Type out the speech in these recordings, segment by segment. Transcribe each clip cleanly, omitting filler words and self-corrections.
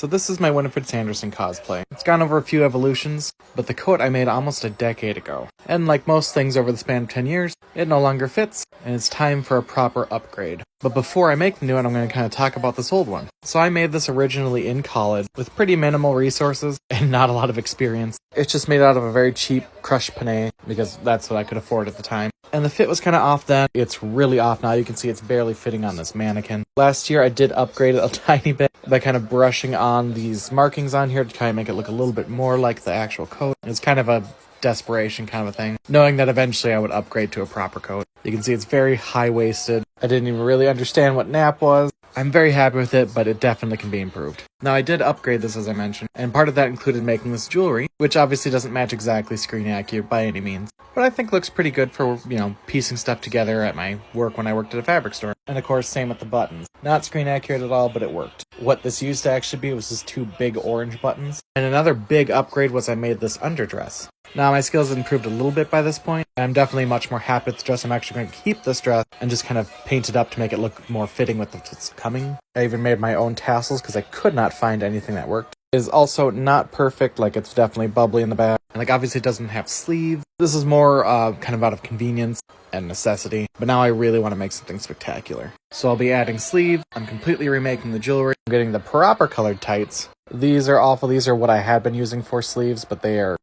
So this is my Winifred Sanderson cosplay. It's gone over a few evolutions, but the coat I made almost a decade ago. And like most things over the span of 10 years, it no longer fits, and it's time for a proper upgrade. But before I make the new one, I'm going to kind of talk about this old one. So I made this originally in college, with pretty minimal resources, and not a lot of experience. It's just made out of a very cheap crushed panne, because that's what I could afford at the time. And the fit was kind of off then. It's really off now. You can see it's barely fitting on this mannequin. Last year I did upgrade it a tiny bit by kind of brushing on these markings on here to try and make it look a little bit more like the actual coat. It's kind of a desperation kind of a thing, knowing that eventually I would upgrade to a proper coat. You can see it's very high-waisted. I didn't even really understand what nap was. I'm very happy with it, but it definitely can be improved. Now, I did upgrade this, as I mentioned, and part of that included making this jewelry, which obviously doesn't match exactly screen accurate by any means, but I think looks pretty good for, piecing stuff together at my work when I worked at a fabric store. And of course, same with the buttons. Not screen accurate at all, but it worked. What this used to actually be was just two big orange buttons. And another big upgrade was I made this underdress. Now, my skills have improved a little bit by this point, and I'm definitely much more happy with the dress. I'm actually going to keep this dress and just kind of paint it up to make it look more fitting with what's coming. I even made my own tassels because I could not find anything that worked. It is also not perfect, like it's definitely bubbly in the back, and like obviously it doesn't have sleeves. This is more kind of out of convenience and necessity, but now I really want to make something spectacular. So I'll be adding sleeves, I'm completely remaking the jewelry, I'm getting the proper colored tights. These are awful, these are what I had been using for sleeves, but they are,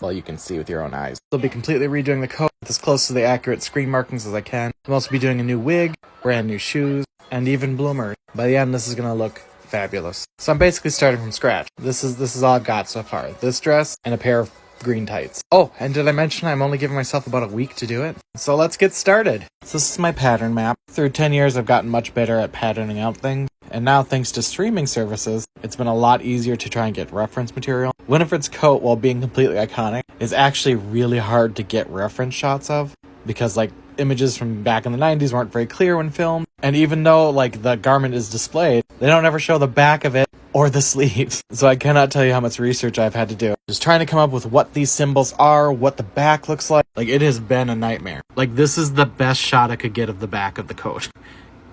well, you can see with your own eyes. I'll be completely redoing the coat as close to the accurate screen markings as I can. I'll also be doing a new wig, brand new shoes, and even bloomers. By the end, this is going to look fabulous. So I'm basically starting from scratch. This is all I've got so far. This dress and a pair of green tights. Oh, and did I mention I'm only giving myself about a week to do it? So let's get started. So this is my pattern map. Through 10 years, I've gotten much better at patterning out things. And now, thanks to streaming services, it's been a lot easier to try and get reference material. Winifred's coat, while being completely iconic, is actually really hard to get reference shots of, because, images from back in the 90s weren't very clear when filmed. And even though, the garment is displayed, they don't ever show the back of it or the sleeves. So I cannot tell you how much research I've had to do. Just trying to come up with what these symbols are, what the back looks like. It has been a nightmare. This is the best shot I could get of the back of the coat.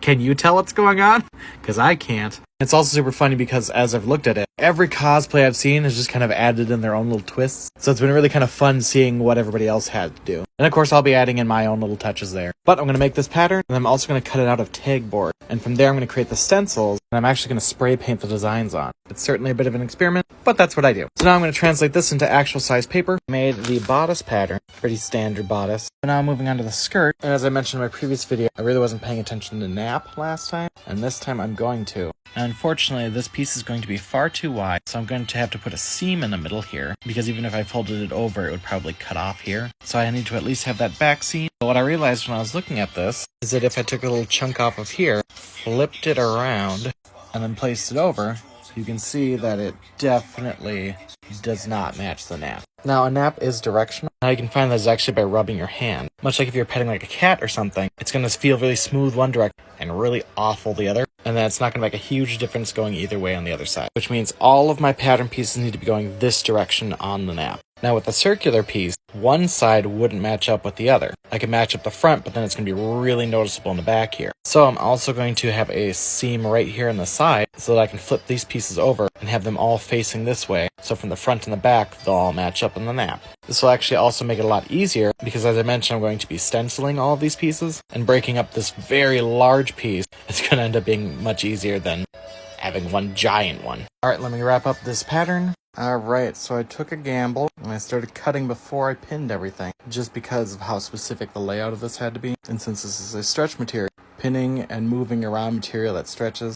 Can you tell what's going on? Because I can't. It's also super funny because as I've looked at it, every cosplay I've seen is just kind of added in their own little twists. So it's been really kind of fun seeing what everybody else had to do. And of course, I'll be adding in my own little touches there. But I'm going to make this pattern, and I'm also going to cut it out of tag board. And from there, I'm going to create the stencils, and I'm actually going to spray paint the designs on. It's certainly a bit of an experiment, but that's what I do. So now I'm going to translate this into actual size paper. I made the bodice pattern, pretty standard bodice. So now I'm moving on to the skirt. And as I mentioned in my previous video, I really wasn't paying attention to nap last time, and this time I'm going to. And unfortunately, this piece is going to be far too wide, so I'm going to have to put a seam in the middle here, because even if I folded it over, it would probably cut off here. So I need to at least have that back seam. But what I realized when I was looking at this is that if I took a little chunk off of here, flipped it around, and then placed it over, you can see that it definitely does not match the nap. Now, a nap is directional. Now you can find that it's actually by rubbing your hand. Much like if you're petting like a cat or something, it's going to feel really smooth one direction and really awful the other. And then it's not going to make a huge difference going either way on the other side. Which means all of my pattern pieces need to be going this direction on the nap. Now with the circular piece, one side wouldn't match up with the other. I can match up the front, but then it's going to be really noticeable in the back here. So I'm also going to have a seam right here in the side so that I can flip these pieces over and have them all facing this way. So from the front and the back, they'll all match up in the nap. This will actually also make it a lot easier because, as I mentioned, I'm going to be stenciling all of these pieces, and breaking up this very large piece is going to end up being much easier than having one giant one. Alright, let me wrap up this pattern. Alright, so I took a gamble, and I started cutting before I pinned everything, just because of how specific the layout of this had to be. And since this is a stretch material, pinning and moving around material that stretches,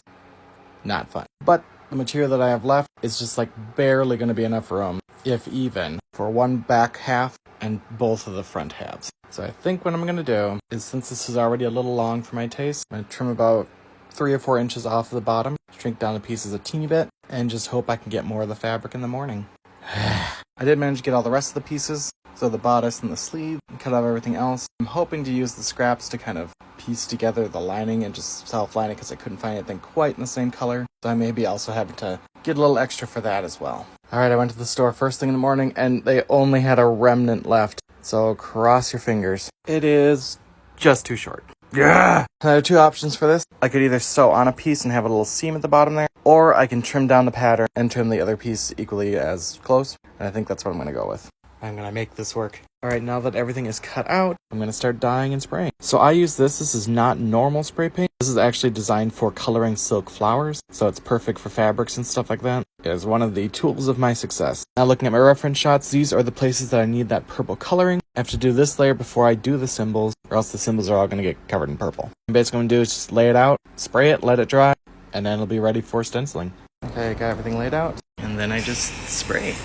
not fun. But the material that I have left is just barely going to be enough room, if even, for one back half and both of the front halves. So I think what I'm going to do is, since this is already a little long for my taste, I'm going to trim about 3 or 4 inches off the bottom, shrink down the pieces a teeny bit, and just hope I can get more of the fabric in the morning. I did manage to get all the rest of the pieces, so the bodice and the sleeve, and cut out everything else. I'm hoping to use the scraps to kind of piece together the lining and just self-line it because I couldn't find anything quite in the same color. So I may be also having to get a little extra for that as well. Alright, I went to the store first thing in the morning, and they only had a remnant left. So cross your fingers. It is just too short. Yeah! There are two options for this. I could either sew on a piece and have a little seam at the bottom there, or I can trim down the pattern and trim the other piece equally as close. And I think that's what I'm going to go with. I'm going to make this work. Alright, now that everything is cut out, I'm going to start dyeing and spraying. So I use this. This is not normal spray paint. This is actually designed for coloring silk flowers, so it's perfect for fabrics and stuff like that. It is one of the tools of my success. Now looking at my reference shots, these are the places that I need that purple coloring. I have to do this layer before I do the symbols, or else the symbols are all going to get covered in purple. And basically what I'm going to do is just lay it out, spray it, let it dry, and then it'll be ready for stenciling. Okay, I got everything laid out, and then I just spray.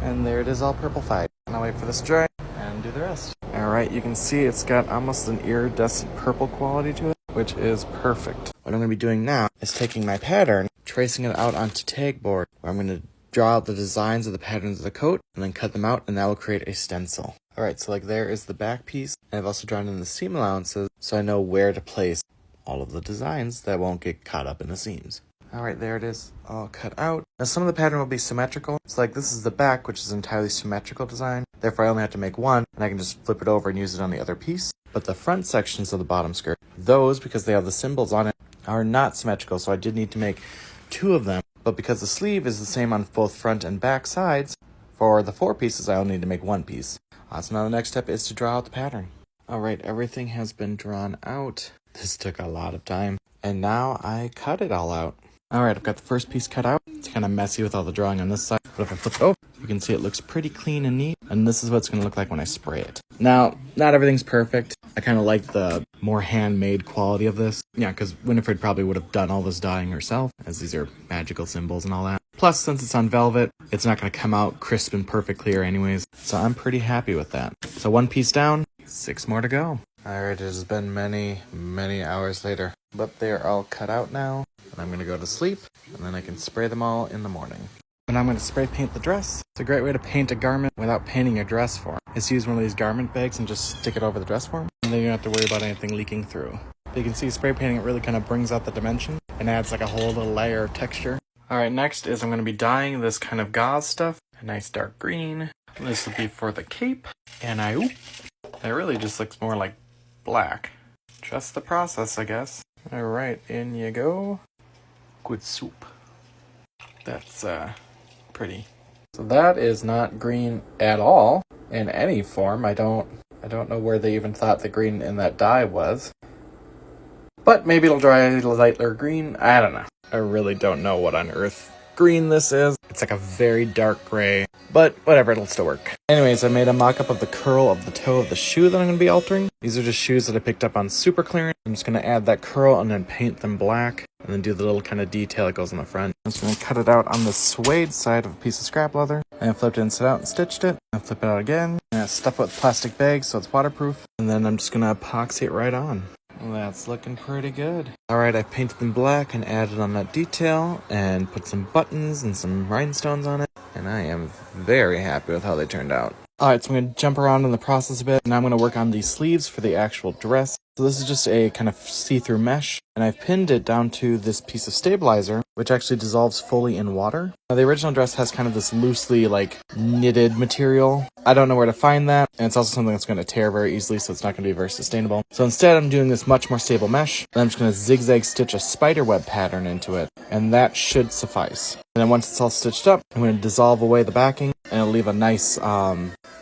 And there it is, all purple-fied. And I'll wait for this to dry and do the rest. Alright, you can see it's got almost an iridescent purple quality to it, which is perfect. What I'm going to be doing now is taking my pattern, tracing it out onto tag board, where I'm going to draw out the designs of the patterns of the coat, and then cut them out, and that will create a stencil. Alright, so like there is the back piece, and I've also drawn in the seam allowances, so I know where to place all of the designs that won't get caught up in the seams. Alright, there it is, all cut out. Now some of the pattern will be symmetrical. So like this is the back, which is an entirely symmetrical design. Therefore I only have to make one, and I can just flip it over and use it on the other piece. But the front sections of the bottom skirt, those, because they have the symbols on it, are not symmetrical, so I did need to make two of them. But because the sleeve is the same on both front and back sides, for the four pieces I only need to make one piece. So now the next step is to draw out the pattern. Alright, everything has been drawn out. This took a lot of time. And now I cut it all out. Alright, I've got the first piece cut out. It's kind of messy with all the drawing on this side, but if I flip it over, you can see it looks pretty clean and neat, and this is what it's going to look like when I spray it. Now, not everything's perfect. I kind of like the more handmade quality of this. Yeah, because Winifred probably would have done all this dyeing herself, as these are magical symbols and all that. Plus, since it's on velvet, it's not going to come out crisp and perfect clear anyways, so I'm pretty happy with that. So one piece down, 6 more to go. Alright, it has been many, many hours later, but they're all cut out now. And I'm going to go to sleep, and then I can spray them all in the morning. And I'm going to spray paint the dress. It's a great way to paint a garment without painting your dress form. Is to use one of these garment bags and just stick it over the dress form, and then you don't have to worry about anything leaking through. But you can see spray painting it really kind of brings out the dimension and adds like a whole little layer of texture. Alright, next is I'm going to be dyeing this kind of gauze stuff. A nice dark green. This will be for the cape. And it really just looks more like black. Trust the process, I guess. Alright, in you go. Good soup. That's pretty. So that is not green at all in any form. I don't know where they even thought the green in that dye was. But maybe it'll dry a lighter green. I don't know. I really don't know what on earth green this is. It's like a very dark gray, but whatever, it'll still work. Anyways, I made a mock-up of the curl of the toe of the shoe that I'm going to be altering. These are just shoes that I picked up on super clearance. I'm just going to add that curl and then paint them black, and then do the little kind of detail that goes on the front. I'm just going to cut it out on the suede side of a piece of scrap leather, and I flipped it inside out and stitched it. I flip it out again, and I stuff it with plastic bags so it's waterproof, and then I'm just going to epoxy it right on. That's looking pretty good. Alright, I painted them black and added on that detail and put some buttons and some rhinestones on it. And I am very happy with how they turned out. Alright, so I'm going to jump around in the process a bit. Now I'm going to work on these sleeves for the actual dress. So this is just a kind of see-through mesh, and I've pinned it down to this piece of stabilizer, which actually dissolves fully in water. Now the original dress has kind of this loosely, like, knitted material. I don't know where to find that, and it's also something that's going to tear very easily, so it's not going to be very sustainable. So instead I'm doing this much more stable mesh, and I'm just going to zigzag stitch a spider web pattern into it, and that should suffice. And then once it's all stitched up, I'm going to dissolve away the backing, and it'll leave a nice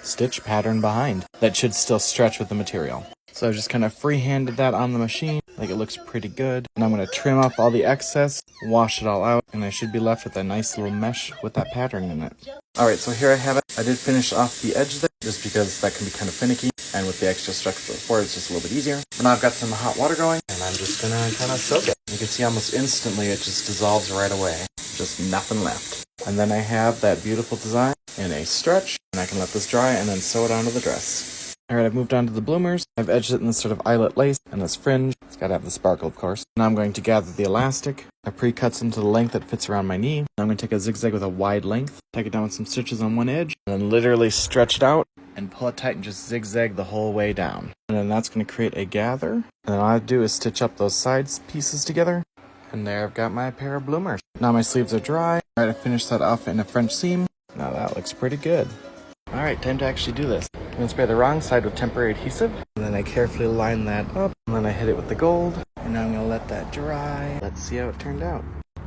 stitch pattern behind that should still stretch with the material. So I just kind of free-handed that on the machine, like it looks pretty good. And I'm going to trim off all the excess, wash it all out, and I should be left with a nice little mesh with that pattern in it. Alright, so here I have it. I did finish off the edge there, just because that can be kind of finicky, and with the extra structure before, it's just a little bit easier. But now I've got some hot water going, and I'm just going to kind of soak it. You can see almost instantly it just dissolves right away. Just nothing left. And then I have that beautiful design in a stretch, and I can let this dry and then sew it onto the dress. Alright, I've moved on to the bloomers. I've edged it in this sort of eyelet lace and this fringe. It's got to have the sparkle, of course. Now I'm going to gather the elastic. I pre-cut some to the length that fits around my knee. I'm going to take a zigzag with a wide length, take it down with some stitches on one edge, and then literally stretch it out and pull it tight and just zigzag the whole way down. And then that's going to create a gather. And then all I do is stitch up those side pieces together. And there I've got my pair of bloomers. Now my sleeves are dry. Alright, I finished that off in a French seam. Now that looks pretty good. Alright, time to actually do this. I'm going to spray the wrong side with temporary adhesive, and then I carefully line that up, and then I hit it with the gold, and now I'm gonna let that dry. Let's see how it turned out.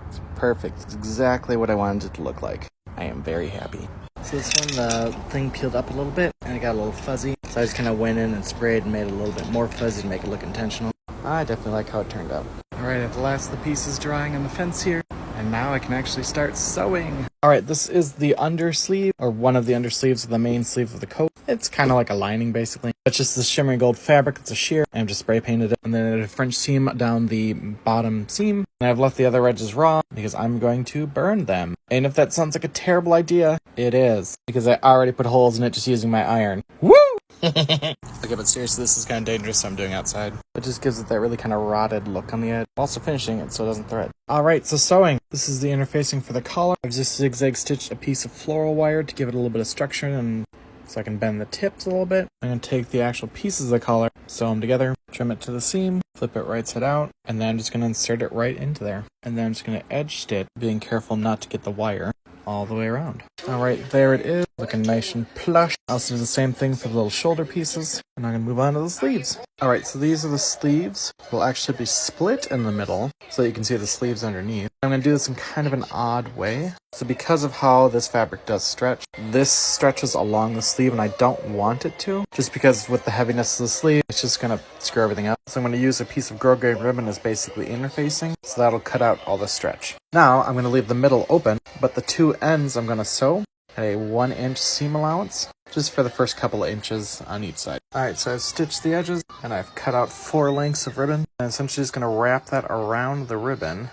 It's perfect. It's exactly what I wanted it to look like. I am very happy. So this one, the thing peeled up a little bit, and it got a little fuzzy. So I just kind of went in and sprayed and made it a little bit more fuzzy to make it look intentional. I definitely like how it turned out. Alright, I have the last of the pieces drying on the fence here, and now I can actually start sewing. Alright, this is the undersleeve, or one of the undersleeves of the main sleeve of the coat. It's kind of like a lining, basically. It's just the shimmery gold fabric. It's a sheer. I just spray painted it, and then a French seam down the bottom seam. And I've left the other edges raw because I'm going to burn them. And if that sounds like a terrible idea, it is, because I already put holes in it just using my iron. Woo! Okay, but seriously, this is kind of dangerous, so I'm doing outside. It just gives it that really kind of rotted look on the edge, also finishing it so it doesn't thread. Alright, so sewing. This is the interfacing for the collar. I've just zigzag stitched a piece of floral wire to give it a little bit of structure, and so I can bend the tips a little bit. I'm going to take the actual pieces of the collar, sew them together, trim it to the seam, flip it right side out, and then I'm just going to insert it right into there. And then I'm just going to edge stitch, being careful not to get the wire all the way around. Alright, there it is, looking nice and plush. I also do the same thing for the little shoulder pieces. And I'm going to move on to the sleeves. Alright, so these are the sleeves. They'll actually be split in the middle, so that you can see the sleeves underneath. I'm going to do this in kind of an odd way. So because of how this fabric does stretch, this stretches along the sleeve, and I don't want it to. Just because with the heaviness of the sleeve, it's just going to screw everything up. So I'm going to use a piece of grosgrain ribbon as basically interfacing, so that'll cut out all the stretch. Now, I'm going to leave the middle open, but the two ends I'm going to sew at a 1-inch seam allowance, just for the first couple of inches on each side. Alright, so I've stitched the edges, and I've cut out 4 lengths of ribbon, and essentially just going to wrap that around the ribbon.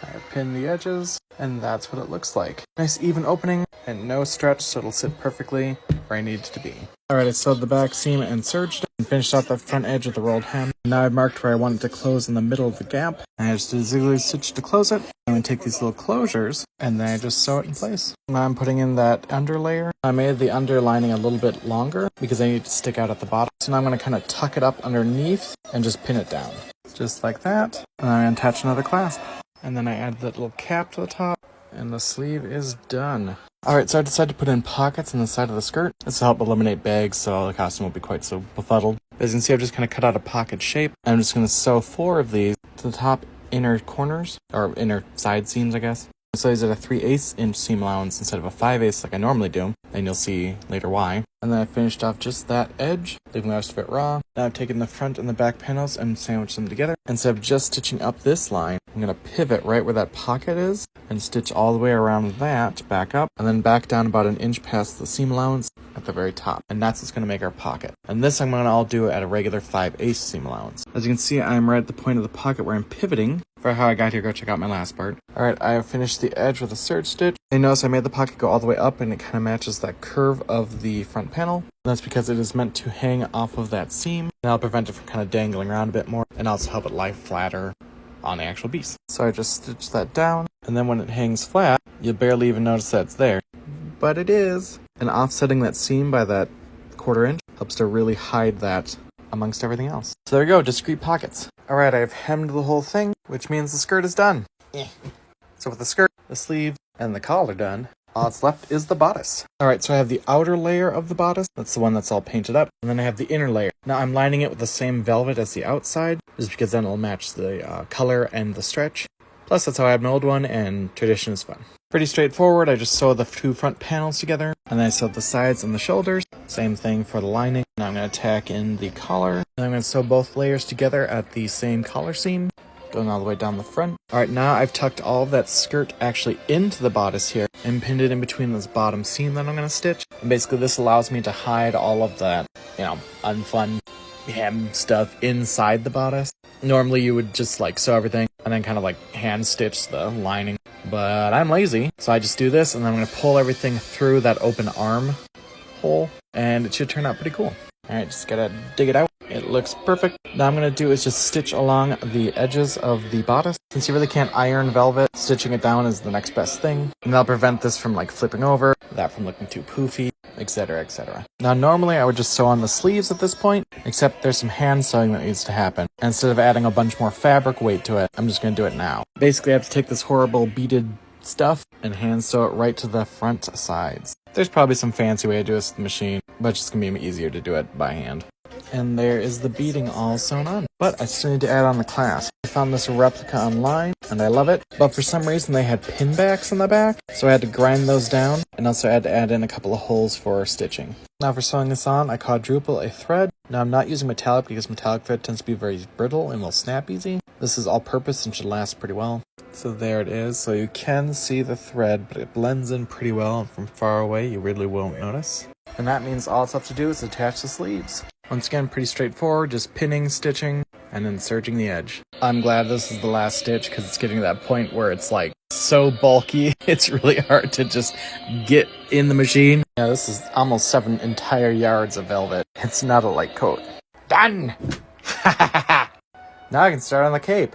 I pin the edges, and that's what it looks like. Nice even opening, and no stretch, so it'll sit perfectly where I need it to be. Alright, I sewed the back seam and serged it, and finished out the front edge with the rolled hem. Now I've marked where I want it to close in the middle of the gap, and I just did a zigzag stitch to close it. I'm going to take these little closures, and then I just sew it in place. Now I'm putting in that under layer. I made the underlining a little bit longer, because I need it to stick out at the bottom. So now I'm going to kind of tuck it up underneath, and just pin it down. Just like that, and I'm going to attach another clasp. And then I add that little cap to the top, and the sleeve is done. Alright, so I decided to put in pockets on the side of the skirt. This will help eliminate bags, so the costume won't be quite so befuddled. As you can see, I've just kind of cut out a pocket shape. I'm just going to sew 4 of these to the top inner corners, or inner side seams, I guess. So these are a 3/8 inch seam allowance instead of a 5/8 like I normally do, and you'll see later why. And then I finished off just that edge, leaving the rest of it raw. Now I've taken the front and the back panels and sandwiched them together. Instead of just stitching up this line, I'm going to pivot right where that pocket is and stitch all the way around that back up, and then back down about 1 inch past the seam allowance at the very top. And that's what's going to make our pocket. And this I'm going to all do at a regular 5/8 seam allowance. As you can see, I'm right at the point of the pocket where I'm pivoting. For how I got here, go check out my last part. Alright, I have finished the edge with a serge stitch. And notice I made the pocket go all the way up, and it kind of matches that curve of the front panel. And that's because it is meant to hang off of that seam. And that'll prevent it from kind of dangling around a bit more, and also help it lie flatter on the actual piece. So I just stitched that down, and then when it hangs flat, you'll barely even notice that it's there. But it is. And offsetting that seam by that 1/4 inch helps to really hide that amongst everything else. So there we go, discreet pockets. Alright, I've hemmed the whole thing, which means the skirt is done. So with the skirt, the sleeve, and the collar done, all that's left is the bodice. Alright, so I have the outer layer of the bodice. That's the one that's all painted up. And then I have the inner layer. Now I'm lining it with the same velvet as the outside, just because then it'll match the color and the stretch. Plus, that's how I had my old one, and tradition is fun. Pretty straightforward. I just sewed the 2 front panels together, and then I sewed the sides and the shoulders. Same thing for the lining. Now I'm going to tack in the collar. And I'm going to sew both layers together at the same collar seam, going all the way down the front. Alright, now I've tucked all of that skirt actually into the bodice here, and pinned it in between this bottom seam that I'm going to stitch. And basically this allows me to hide all of that, unfun hem stuff inside the bodice. Normally you would just sew everything and then kind of hand stitch the lining, but I'm lazy, so I just do this, and then I'm going to pull everything through that open arm hole, and it should turn out pretty cool. Alright, just gotta dig it out. It looks perfect. Now I'm going to do is just stitch along the edges of the bodice. Since you really can't iron velvet, stitching it down is the next best thing. And that'll prevent this from flipping over, that from looking too poofy, etc, etc. Now normally I would just sew on the sleeves at this point, except there's some hand sewing that needs to happen. And instead of adding a bunch more fabric weight to it, I'm just going to do it now. Basically I have to take this horrible beaded stuff and hand sew it right to the front sides. There's probably some fancy way to do this with the machine, but it's just going to be easier to do it by hand. And there is the beading all sewn on. But I still need to add on the clasp. I found this replica online, and I love it. But for some reason they had pin backs on the back, so I had to grind those down, and also I had to add in a couple of holes for stitching. Now for sewing this on, I quadruple a thread. Now I'm not using metallic because metallic thread tends to be very brittle and will snap easy. This is all purpose and should last pretty well. So there it is. So you can see the thread, but it blends in pretty well, and from far away you really won't notice. And that means all it's left to do is attach the sleeves. Once again, pretty straightforward, just pinning, stitching, and then serging the edge. I'm glad this is the last stitch because it's getting to that point where it's like so bulky, it's really hard to just get in the machine. Yeah, this is almost 7 entire yards of velvet. It's not a light coat. Done! Now I can start on the cape.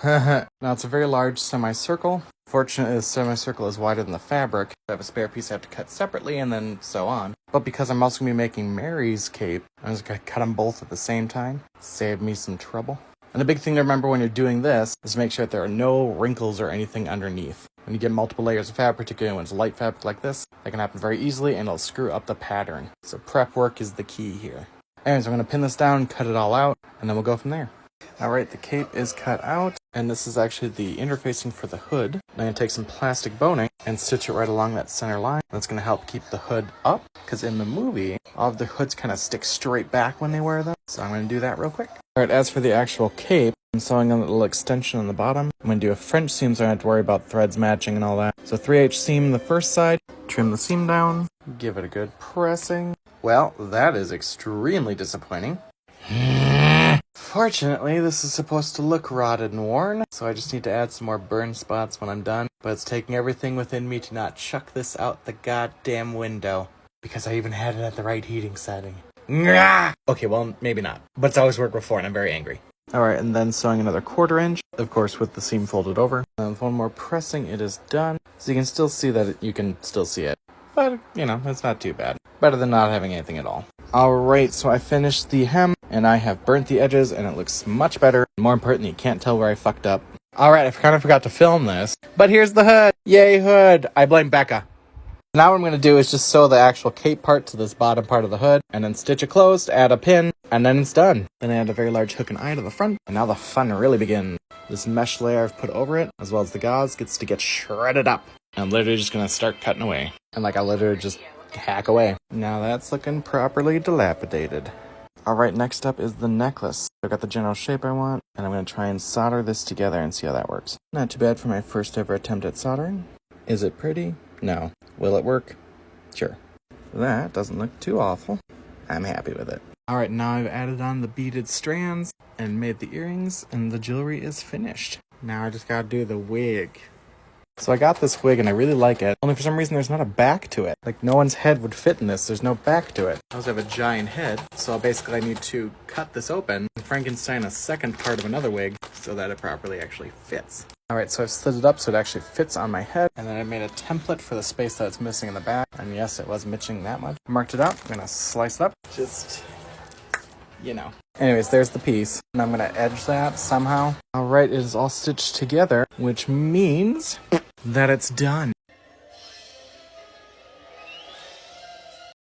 Now it's a very large semicircle. Fortunately, the semicircle is wider than the fabric. I have a spare piece I have to cut separately and then sew on. But because I'm also going to be making Mary's cape, I'm just going to cut them both at the same time. Save me some trouble. And the big thing to remember when you're doing this is to make sure that there are no wrinkles or anything underneath. When you get multiple layers of fabric, particularly when it's light fabric like this, that can happen very easily and it'll screw up the pattern. So prep work is the key here. Anyways, I'm going to pin this down, cut it all out, and then we'll go from there. Alright, the cape is cut out, and this is actually the interfacing for the hood. I'm going to take some plastic boning and stitch it right along that center line. That's going to help keep the hood up, because in the movie, all of the hoods kind of stick straight back when they wear them. So I'm going to do that real quick. Alright, as for the actual cape, I'm sewing on a little extension on the bottom. I'm going to do a French seam so I don't have to worry about threads matching and all that. So 3/8 seam the first side, trim the seam down, give it a good pressing. Well, that is extremely disappointing. Fortunately, this is supposed to look rotted and worn, so I just need to add some more burn spots when I'm done. But it's taking everything within me to not chuck this out the goddamn window, because I even had it at the right heating setting. Okay, well, maybe not. But it's always worked before, and I'm very angry. Alright, and then sewing another 1/4 inch, of course with the seam folded over. And with one more pressing, it is done. So you can still see that you can still see it. But, you know, it's not too bad. Better than not having anything at all. Alright, so I finished the hem, and I have burnt the edges, and it looks much better. More importantly, you can't tell where I fucked up. Alright, I kind of forgot to film this, but here's the hood! Yay, hood! I blame Becca. Now what I'm going to do is just sew the actual cape part to this bottom part of the hood, and then stitch it closed, add a pin, and then it's done. Then I add a very large hook and eye to the front, and now the fun really begins. This mesh layer I've put over it, as well as the gauze, gets to get shredded up. I'm literally just going to start cutting away. And like I literally just hack away. Now that's looking properly dilapidated. Alright, next up is the necklace. I've got the general shape I want, and I'm going to try and solder this together and see how that works. Not too bad for my first ever attempt at soldering. Is it pretty? No. Will it work? Sure. That doesn't look too awful. I'm happy with it. Alright, now I've added on the beaded strands and made the earrings, and the jewelry is finished. Now I just gotta do the wig. So I got this wig and I really like it, only for some reason there's not a back to it. Like, no one's head would fit in this, there's no back to it. I also have a giant head, so basically I need to cut this open and Frankenstein a second part of another wig so that it properly actually fits. Alright, so I've slid it up so it actually fits on my head, and then I made a template for the space that it's missing in the back, and yes, it was missing that much. Marked it out, I'm gonna slice it up, just, you know. Anyways, there's the piece, and I'm gonna edge that somehow. Alright, it is all stitched together, which means that it's done.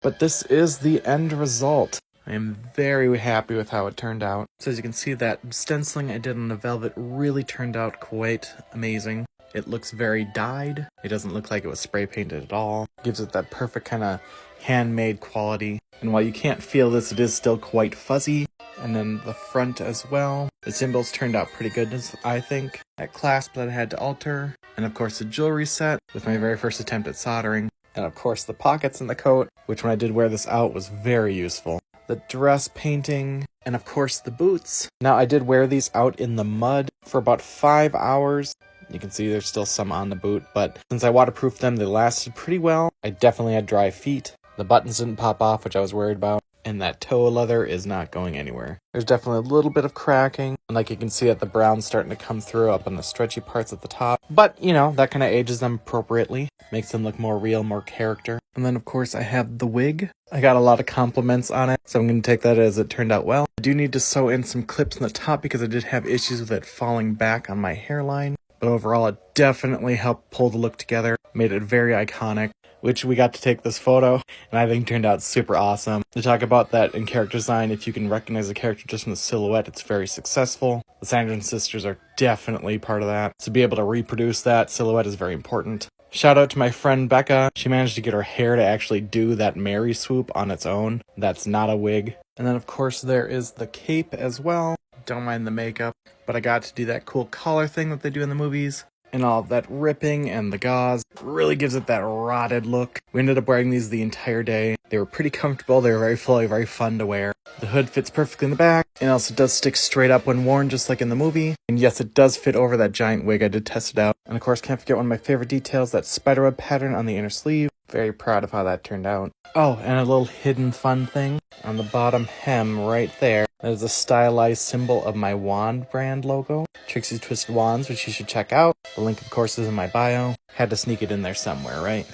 But this is the end result. I am very happy with how it turned out. So as you can see, that stenciling I did on the velvet really turned out quite amazing. It looks very dyed. It doesn't look like it was spray painted at all. It gives it that perfect kind of handmade quality. And while you can't feel this, it is still quite fuzzy. And then the front as well. The symbols turned out pretty good, I think. That clasp that I had to alter. And of course the jewelry set with my very first attempt at soldering. And of course the pockets in the coat, which when I did wear this out was very useful. The dress painting, and of course the boots. Now I did wear these out in the mud for about 5 hours. You can see there's still some on the boot, but since I waterproofed them, they lasted pretty well. I definitely had dry feet. The buttons didn't pop off, which I was worried about. And that toe leather is not going anywhere. There's definitely a little bit of cracking, and like you can see that the brown's starting to come through up on the stretchy parts at the top. But, you know, that kind of ages them appropriately. Makes them look more real, more character. And then, of course, I have the wig. I got a lot of compliments on it, so I'm going to take that as it turned out well. I do need to sew in some clips in the top because I did have issues with it falling back on my hairline. But overall, it definitely helped pull the look together, made it very iconic. which we got to take this photo, and I think turned out super awesome. To talk about that in character design, if you can recognize the character just from the silhouette, it's very successful. The Sanderson sisters are definitely part of that. To be able to reproduce that silhouette is very important. Shout out to my friend Becca. She managed to get her hair to actually do that Mary swoop on its own. That's not a wig. And then of course there is the cape as well. Don't mind the makeup, but I got to do that cool collar thing that they do in the movies. And all of that ripping and the gauze really gives it that rotted look. We ended up wearing these the entire day. They were pretty comfortable, they were very flowy, very fun to wear. The hood fits perfectly in the back, and also does stick straight up when worn, just like in the movie. And yes, it does fit over that giant wig, I did test it out. And of course, can't forget one of my favorite details, that spiderweb pattern on the inner sleeve. Very proud of how that turned out. Oh, and a little hidden fun thing. On the bottom hem right there, that is a stylized symbol of my wand brand logo. Trixie's Twisted Wands, which you should check out. The link, of course, is in my bio. Had to sneak it in there somewhere, right?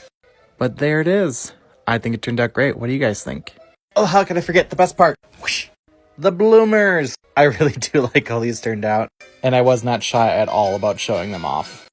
But there it is. I think it turned out great. What do you guys think? Oh, how could I forget the best part? Whoosh! The bloomers! I really do like how these turned out. And I was not shy at all about showing them off.